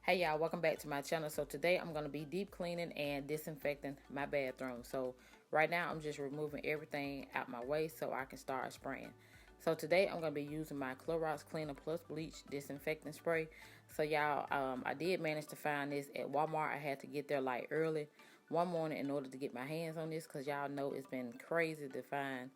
Hey y'all, welcome back to my channel. So today I'm going to be deep cleaning and disinfecting my bathroom. So right now I'm just removing everything out my way so I can start spraying. So today I'm going to be using my Clorox Cleaner Plus Bleach disinfecting spray. So y'all, I did manage to find this at Walmart. I had to get there like early one morning in order to get my hands on this, because y'all know it's been crazy to find,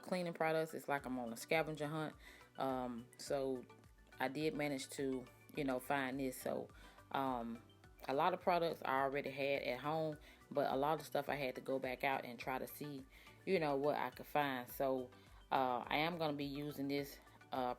cleaning products. It's like I'm on a scavenger hunt. So I did manage to, find this. So a lot of products I already had at home, but a lot of stuff I had to go back out and try to see, what I could find. So I am going to be using this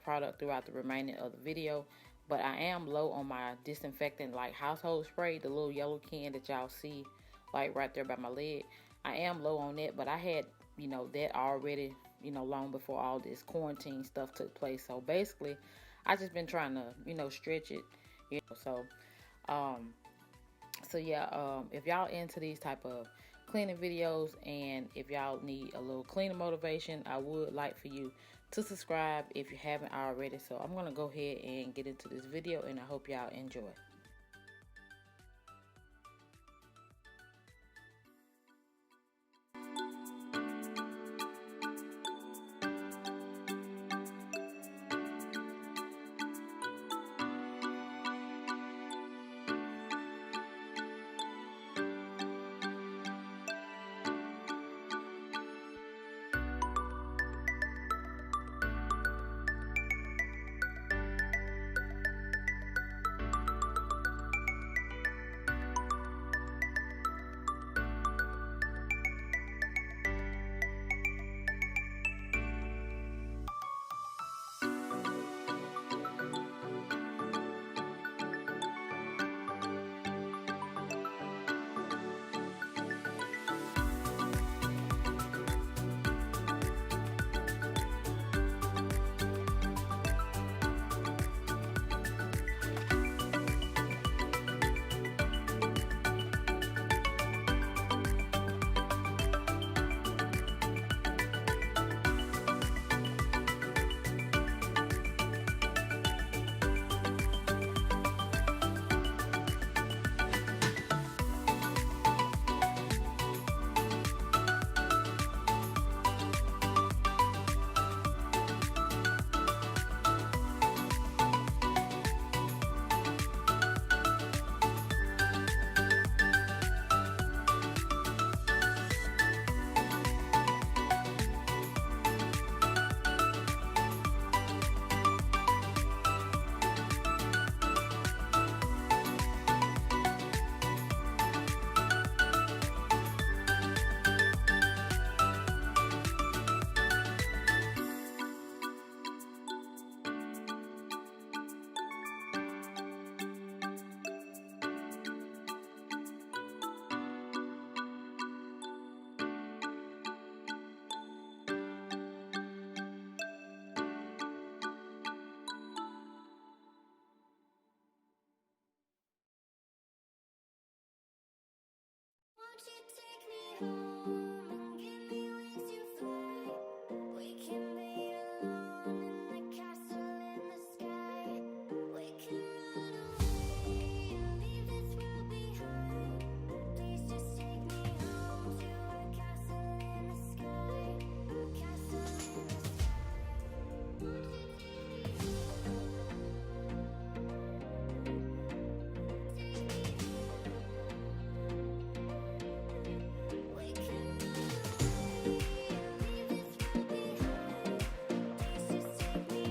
product throughout the remaining of the video, but I am low on my disinfectant, like household spray, the little yellow can that y'all see like right there by my leg. I am low on that, but I had, that already, long before all this quarantine stuff took place. So basically I just been trying to, stretch it, so um yeah, if y'all into these type of cleaning videos, and if y'all need a little cleaning motivation, I would like for you to subscribe if you haven't already. So I'm gonna go ahead and get into this video, and I hope y'all enjoy. Won't you take me home and give me wings to fly? We can be alone in the castle in the sky. We can run away and leave this world behind. Please just take me home to a castle in the sky. Castle in the sky. Won't you take me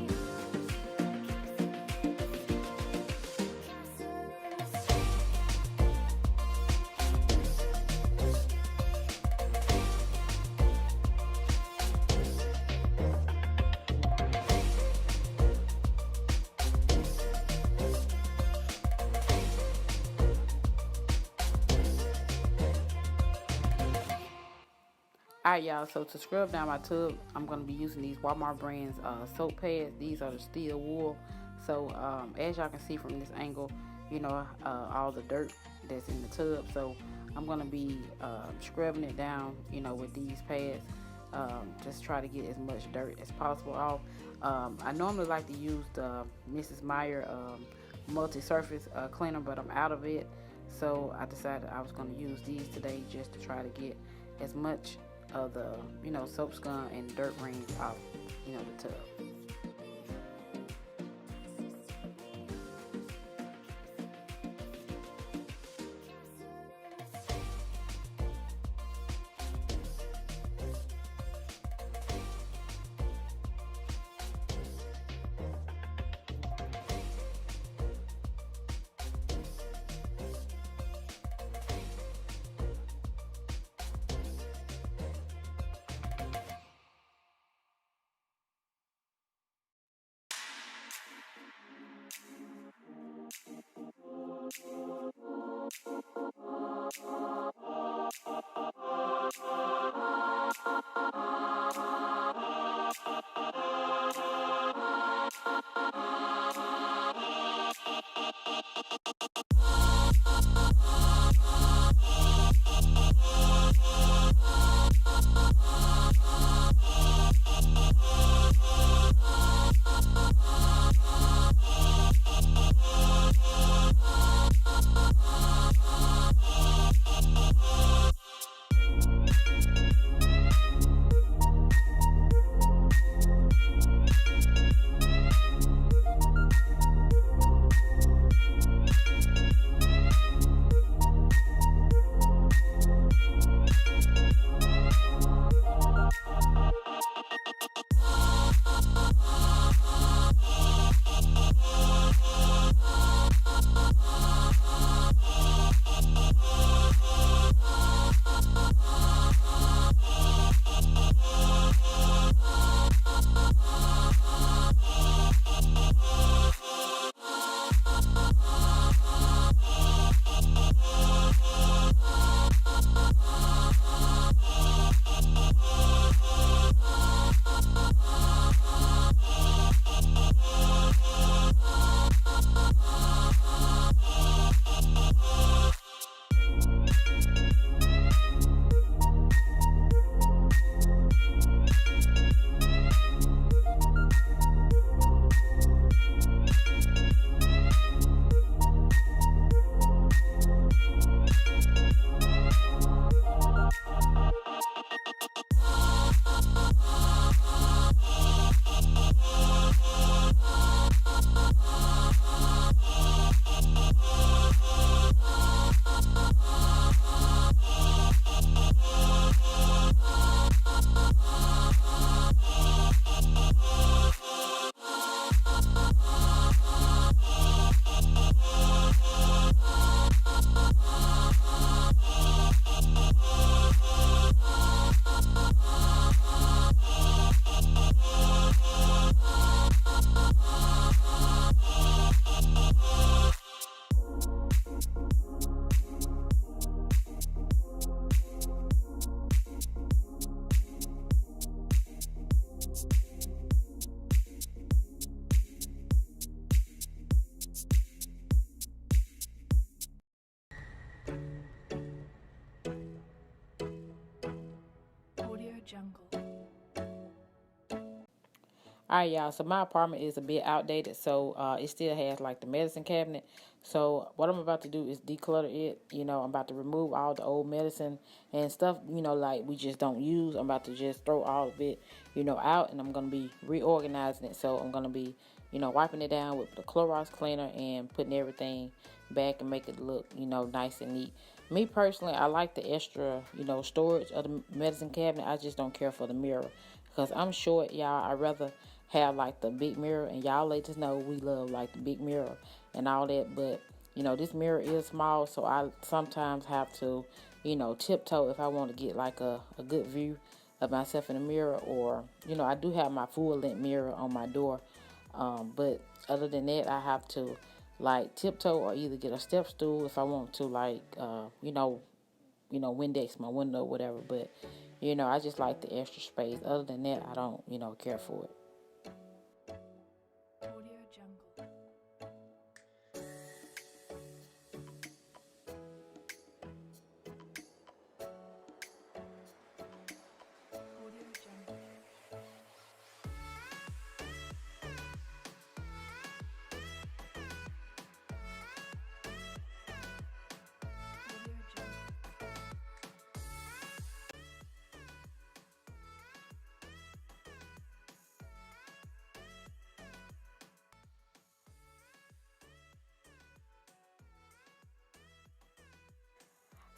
Alright y'all, so to scrub down my tub, I'm going to be using these Walmart brands soap pads. These are the steel wool. So as y'all can see from this angle, all the dirt that's in the tub. So I'm going to be scrubbing it down, with these pads. Just try to get as much dirt as possible off. I normally like to use the Mrs. Meyer multi-surface cleaner, but I'm out of it. So I decided I was going to use these today just to try to get as much of the, soap scum and dirt rings off, the tub. Alright, y'all, so my apartment is a bit outdated, so it still has like the medicine cabinet. So what I'm about to do is declutter it. I'm about to remove all the old medicine and stuff, like we just don't use. I'm about to just throw all of it, out, and I'm going to be reorganizing it. So I'm going to be, wiping it down with the Clorox cleaner and putting everything back and make it look, nice and neat. Me personally, I like the extra, storage of the medicine cabinet. I just don't care for the mirror because I'm short, y'all. I'd rather have like the big mirror, and y'all ladies know we love like the big mirror and all that, but this mirror is small, so I sometimes have to tiptoe if I want to get like a good view of myself in the mirror, or I do have my full length mirror on my door, but other than that I have to like tiptoe or either get a step stool if I want to, like Windex my window or whatever. But I just like the extra space. Other than that, I don't care for it.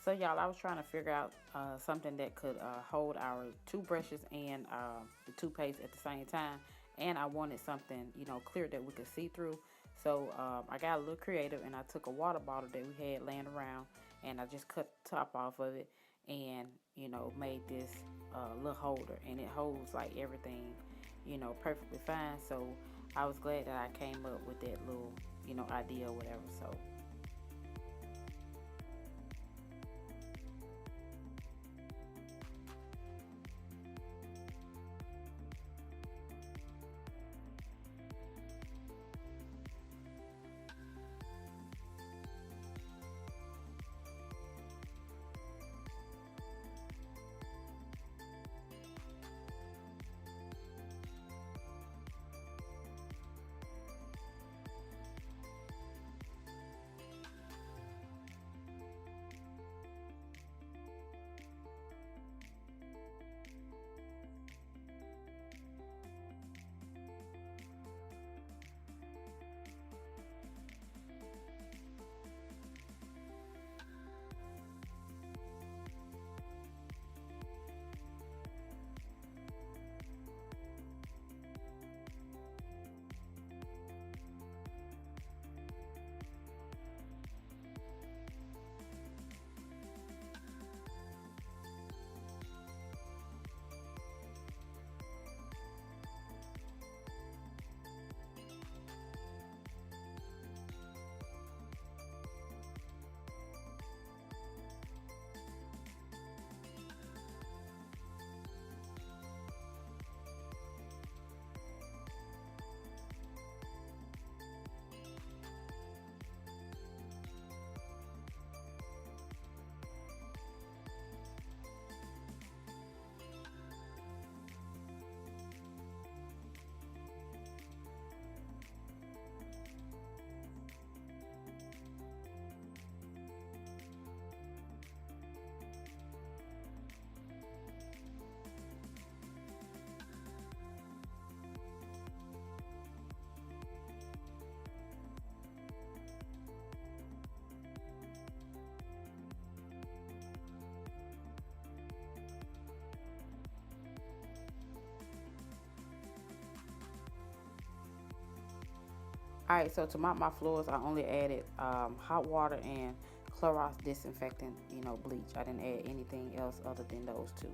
So y'all, I was trying to figure out something that could hold our toothbrushes and the toothpaste at the same time. And I wanted something, clear that we could see through. So I got a little creative and I took a water bottle that we had laying around and I just cut the top off of it and, made this little holder. And it holds like everything, perfectly fine. So I was glad that I came up with that little, idea or whatever. So all right, so to mop my floors, I only added hot water and Clorox disinfectant, bleach. I didn't add anything else other than those two.